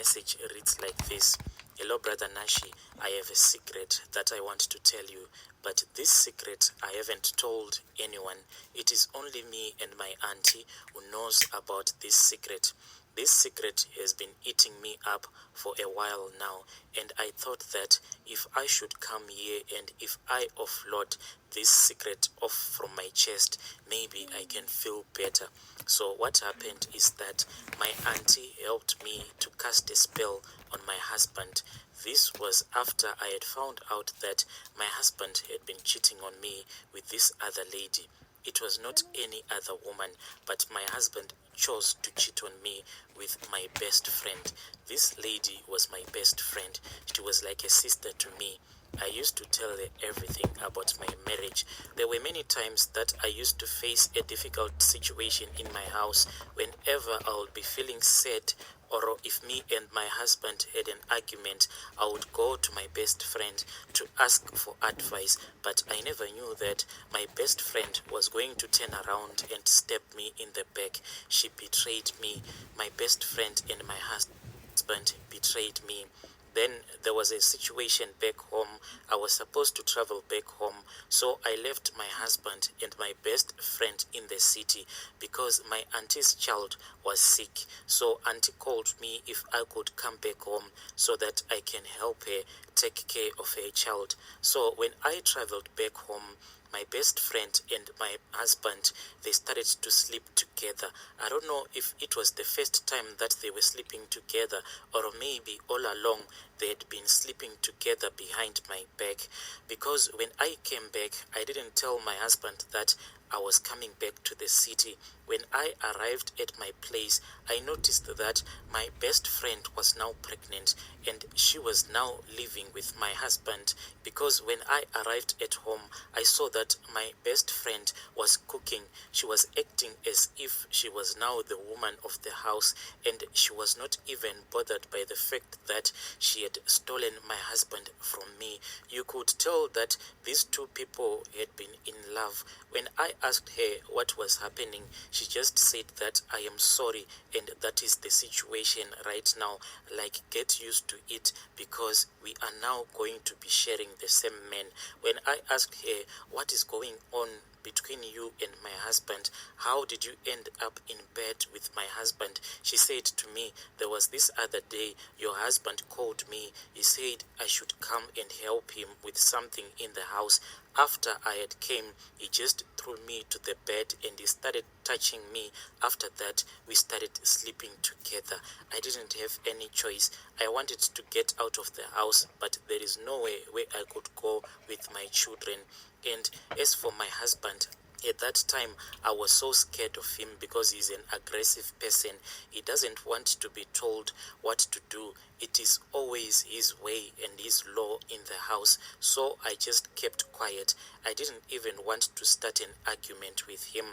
message reads like this. Hello, Brother Nashi. I have a secret that I want to tell you, but this secret I haven't told anyone. It is only me and my auntie who knows about this secret. This secret has been eating me up for a while now, and I thought that if I should come here and if I offload this secret off from my chest, maybe I can feel better. So what happened is that my auntie helped me to cast a spell on my husband. This was after I had found out that my husband had been cheating on me with this other lady. It was not any other woman, but my husband chose to cheat on me with my best friend. This lady was my best friend. She was like a sister to me. I used to tell her everything about my marriage. There were many times that I used to face a difficult situation in my house. Whenever I would be feeling sad, or if me and my husband had an argument, I would go to my best friend to ask for advice, but I never knew that my best friend was going to turn around and stab me in the back. She betrayed me. My best friend and my husband betrayed me. Then there was a situation back home. I was supposed to travel back home, so I left my husband and my best friend in the city because my auntie's child was sick. So auntie called me if I could come back home so that I can help her take care of her child. So when I traveled back home, my best friend and my husband, they started to sleep together. I don't know if it was the first time that they were sleeping together, or maybe all along they had been sleeping together behind my back. Because when I came back, I didn't tell my husband that I was coming back to the city. When I arrived at my place, I noticed that my best friend was now pregnant and she was now living with my husband. Because when I arrived at home, I saw that my best friend was cooking. She was acting as if she was now the woman of the house, and she was not even bothered by the fact that she had stolen my husband from me. You could tell that these two people had been in love. When I asked her what was happening, she just said that I am sorry and that is the situation right now. Like, get used to it because we are now going to be sharing the same man. When I asked her what is going on between you and my husband, how did you end up in bed with my husband, she said to me, there was this other day your husband called me. He said I should come and help him with something in the house. After I had came, he just threw me to the bed and he started touching me. After that, we started sleeping together. I didn't have any choice. I wanted to get out of the house, but there is no way where I could go with my children. And as for my husband, at that time, I was so scared of him because he's an aggressive person. He doesn't want to be told what to do. It is always his way and his law in the house. So I just kept quiet. I didn't even want to start an argument with him.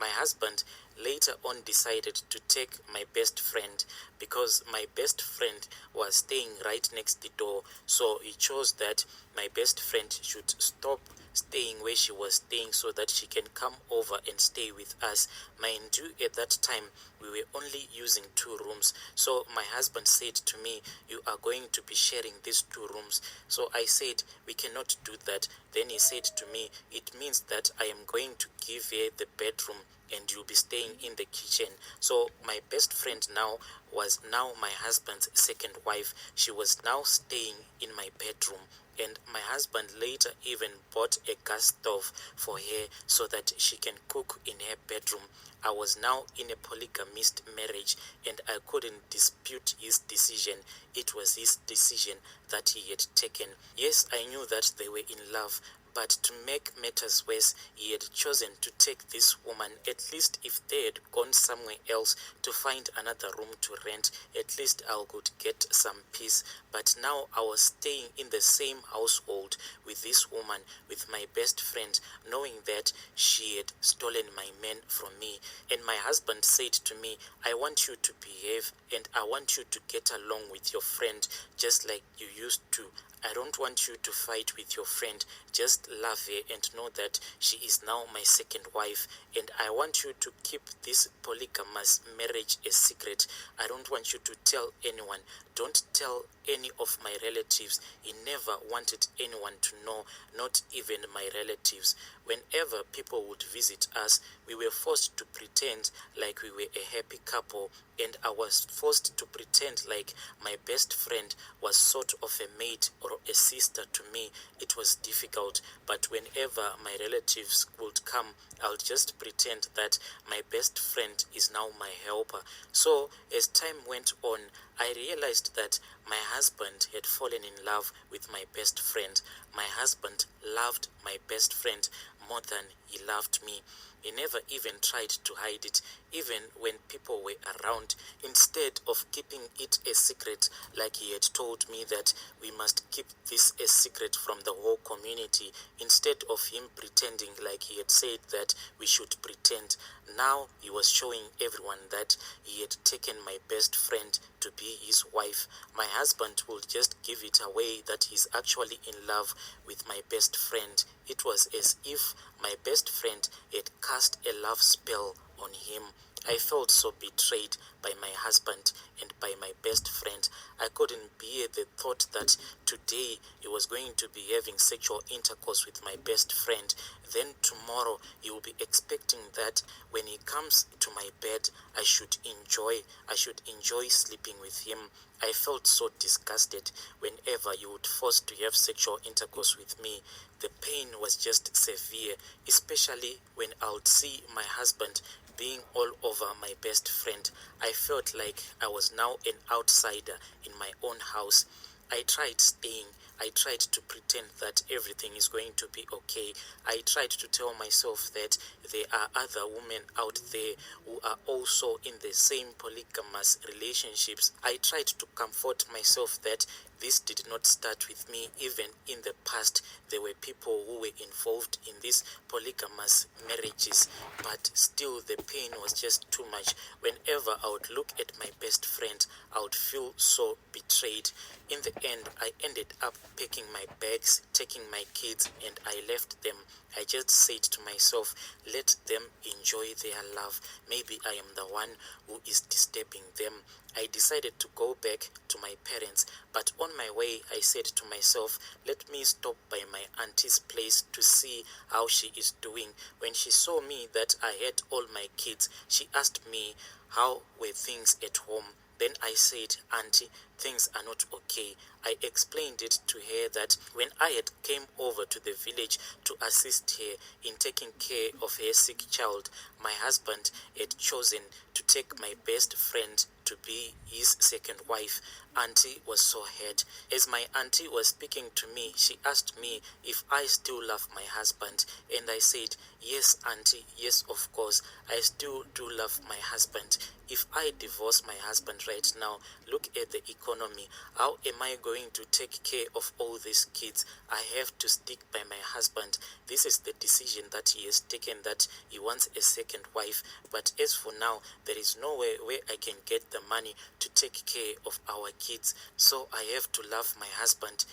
My husband later on decided to take my best friend because my best friend was staying right next the door. So he chose that my best friend should stop staying where she was staying so that she can come over and stay with us. Mind you, at that time we were only using 2 rooms. So my husband said to me, you are going to be sharing these 2 rooms. So I said, we cannot do that. Then he said to me, it means that I am going to give her the bedroom and you'll be staying in the kitchen. So my best friend now was now my husband's second wife. She was now staying in my bedroom. And my husband later even bought a gas stove for her so that she can cook in her bedroom. I was now in a polygamist marriage and I couldn't dispute his decision. It was his decision that he had taken. Yes, I knew that they were in love, but to make matters worse, he had chosen to take this woman. At least if they had gone somewhere else to find another room to rent, at least I could get some peace. But now I was staying in the same household with this woman, with my best friend, knowing that she had stolen my man from me. And my husband said to me, I want you to behave and I want you to get along with your friend just like you used to. I don't want you to fight with your friend. Just love her and know that she is now my second wife, and I want you to keep this polygamous marriage a secret. I don't want you to tell anyone. Don't tell any of my relatives. He never wanted anyone to know, not even my relatives. Whenever people would visit us, we were forced to pretend like we were a happy couple, and I was forced to pretend like my best friend was sort of a mate or a sister to me. It was difficult, but whenever my relatives would come, I'll just pretend that my best friend is now my helper. So as time went on, I realized that my husband had fallen in love with my best friend. My husband loved my best friend more than he loved me. He never even tried to hide it, even when people were around. Instead of keeping it a secret, like he had told me that we must keep this a secret from the whole community, instead of him pretending like he had said that we should pretend, now he was showing everyone that he had taken my best friend to be his wife. My husband will just give it away that he's actually in love with my best friend. It was as if my best friend had cast a love spell on him. I felt so betrayed by my husband and by my best friend. I couldn't bear the thought that today he was going to be having sexual intercourse with my best friend. Then tomorrow he will be expecting that when he comes to my bed, I should enjoy sleeping with him. I felt so disgusted whenever you would force to have sexual intercourse with me. The pain was just severe, especially when I would see my husband being all over my best friend. I felt like I was now an outsider in my own house. I tried staying. I tried to pretend that everything is going to be okay. I tried to tell myself that there are other women out there who are also in the same polygamous relationships. I tried to comfort myself that this did not start with me. Even in the past, there were people who were involved in these polygamous marriages, but still the pain was just too much. Whenever I would look at my best friend, I would feel so betrayed. In the end, I ended up packing my bags, taking my kids, and I left them. I just said to myself, let them enjoy their love. Maybe I am the one who is disturbing them. I decided to go back to my parents, but on my way, I said to myself, let me stop by my auntie's place to see how she is doing. When she saw me that I had all my kids, she asked me, how were things at home? Then I said, Auntie, things are not okay. I explained it to her that when I had came over to the village to assist her in taking care of her sick child, my husband had chosen to take my best friend to be his second wife. Auntie was so hurt. As my auntie was speaking to me, she asked me if I still love my husband, and I said, yes, Auntie, yes, of course, I still do love my husband. If I divorce my husband right now, look at the economy. How am I going to take care of all these kids? I have to stick by my husband. This is the decision that he has taken, that he wants a second wife. But as for now, there is nowhere where I can get the money to take care of our kids. So I have to love my husband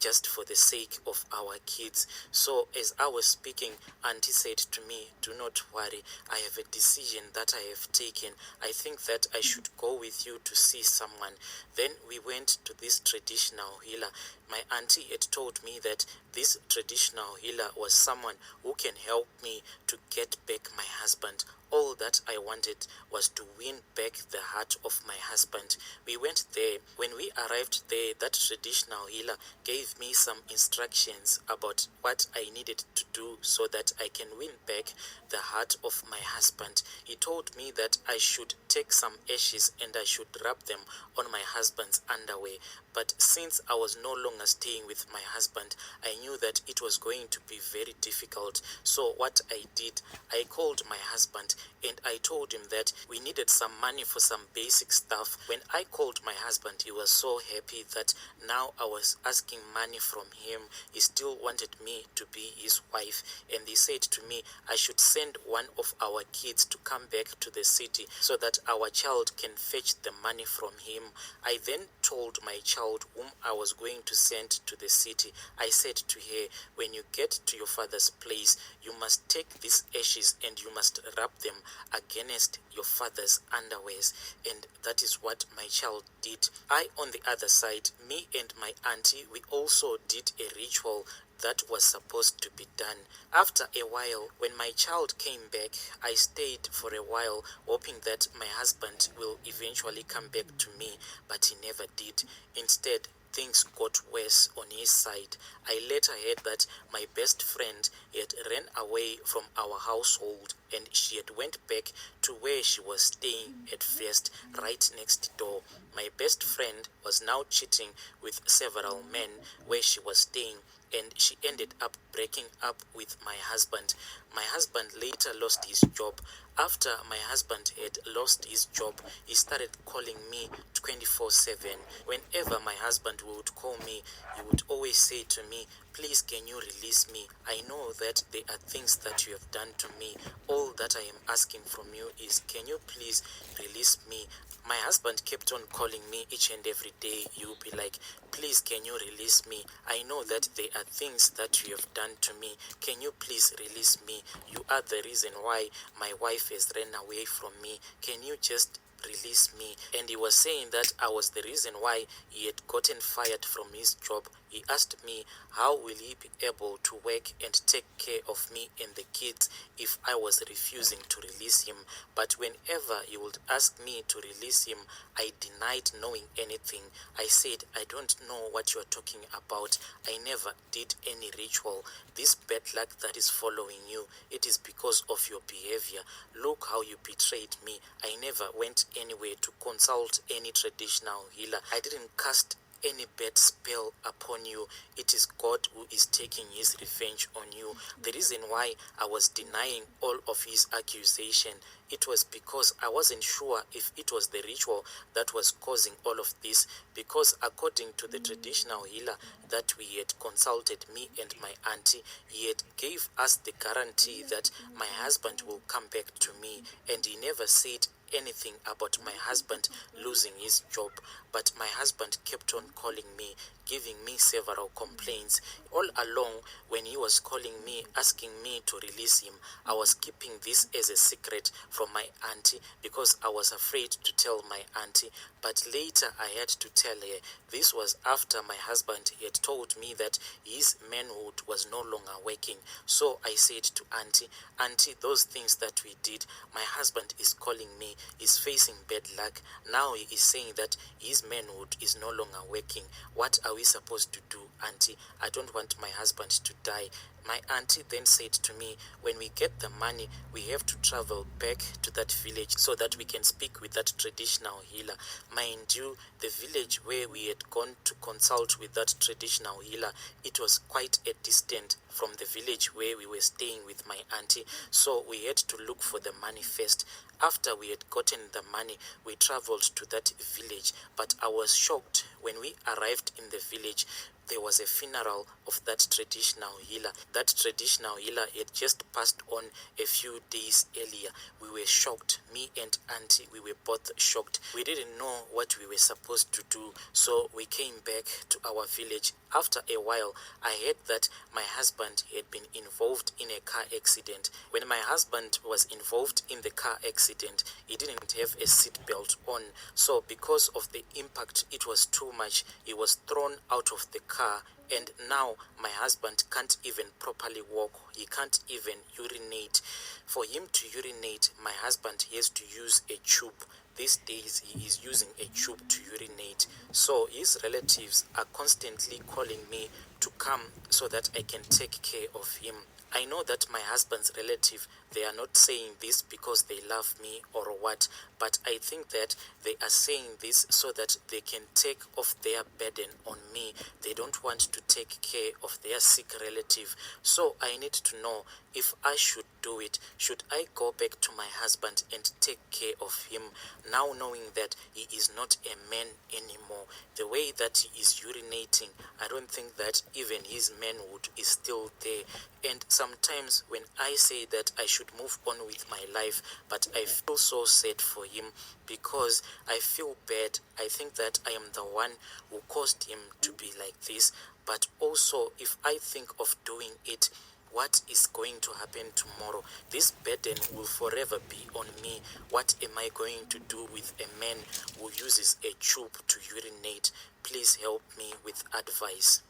just for the sake of our kids. So as I was speaking, Auntie said to me, do not worry, I have a decision that I have taken. I think that I should go with you to see someone. Then we went to this traditional healer. My auntie had told me that this traditional healer was someone who can help me to get back my husband. All that I wanted was to win back the heart of my husband. We went there. When we arrived there, that traditional healer gave me some instructions about what I needed to do so that I can win back the heart of my husband. He told me that I should take some ashes and I should rub them on my husband's underwear. But since I was no longer staying with my husband, I knew that it was going to be very difficult. So what I did, I called my husband and I told him that we needed some money for some basic stuff. When I called my husband, he was so happy that now I was asking money from him. He still wanted me to be his wife, and he said to me I should send one of our kids to come back to the city so that our child can fetch the money from him. I then told my child, whom I was going to send to the city, I said to her, when you get to your father's place, you must take these ashes and you must rub them against your father's underwears. And that is what my child did. I, on the other side, me and my auntie, we also did a ritual that was supposed to be done. After a while, when my child came back, I stayed for a while, hoping that my husband will eventually come back to me, but he never did. Instead, things got worse on his side. I later heard that my best friend had ran away from our household and she had went back to where she was staying at first, right next door. My best friend was now cheating with several men where she was staying, and she ended up breaking up with my husband. My husband later lost his job. After my husband had lost his job, he started calling me 24/7. Whenever my husband would call me, he would always say to me, please, can you release me? I know that there are things that you have done to me. All that I am asking from you is, can you please release me? My husband kept on calling me each and every day. He would be like, please, can you release me? I know that there are things that you have done to me. Can you please release me? You are the reason why my wife has ran away from me. Can you just release me? And he was saying that I was the reason why he had gotten fired from his job. He asked me how will he be able to work and take care of me and the kids if I was refusing to release him. But whenever he would ask me to release him, I denied knowing anything. I said, I don't know what you are talking about. I never did any ritual. This bad luck that is following you, it is because of your behavior. Look how you betrayed me. I never went anywhere to consult any traditional healer. I didn't cast any bad spell upon you. It is God who is taking his revenge on you. The reason why I was denying all of his accusation, it was because I wasn't sure if it was the ritual that was causing all of this, because according to the traditional healer that we had consulted, me and my auntie, he had gave us the guarantee that my husband will come back to me, and he never said anything about my husband losing his job. But my husband kept on calling me, giving me several complaints. All along, when he was calling me, asking me to release him, I was keeping this as a secret from my auntie because I was afraid to tell my auntie. But later I had to tell her. This was after my husband had told me that his manhood was no longer working. So I said to auntie, those things that we did, my husband is calling me, is facing bad luck. Now he is saying that his manhood is no longer working. What are we supposed to do, auntie? I don't want my husband to die. My auntie then said to me, when we get the money, we have to travel back to that village so that we can speak with that traditional healer. Mind you, the village where we had gone to consult with that traditional healer, it was quite a distance from the village where we were staying with my auntie. So we had to look for the money first. After we had gotten the money, we traveled to that village. But I was shocked when we arrived in the village. There was a funeral of that traditional healer. That traditional healer had just passed on a few days earlier. We were shocked. Me and auntie, we were both shocked. We didn't know what we were supposed to do, so we came back to our village. After a while, I heard that my husband had been involved in a car accident. When my husband was involved in the car accident, he didn't have a seatbelt on. So because of the impact, it was too much. He was thrown out of the car, and now my husband can't even properly walk. He can't even urinate. For him to urinate, my husband has to use a tube. These days he is using a tube to urinate. So his relatives are constantly calling me to come so that I can take care of him. I know that my husband's relative, they are not saying this because they love me or what, but I think that they are saying this so that they can take off their burden on me. They don't want to take care of their sick relative. So I need to know if I should do it. Should I go back to my husband and take care of him, now knowing that he is not a man anymore? The way that he is urinating, I don't think that even his manhood is still there. And sometimes when I say that I should move on with my life, but I feel so sad for him because I feel bad. I think that I am the one who caused him to be like this. But also, if I think of doing it, what is going to happen tomorrow? This burden will forever be on me. What am I going to do with a man who uses a tube to urinate? Please help me with advice.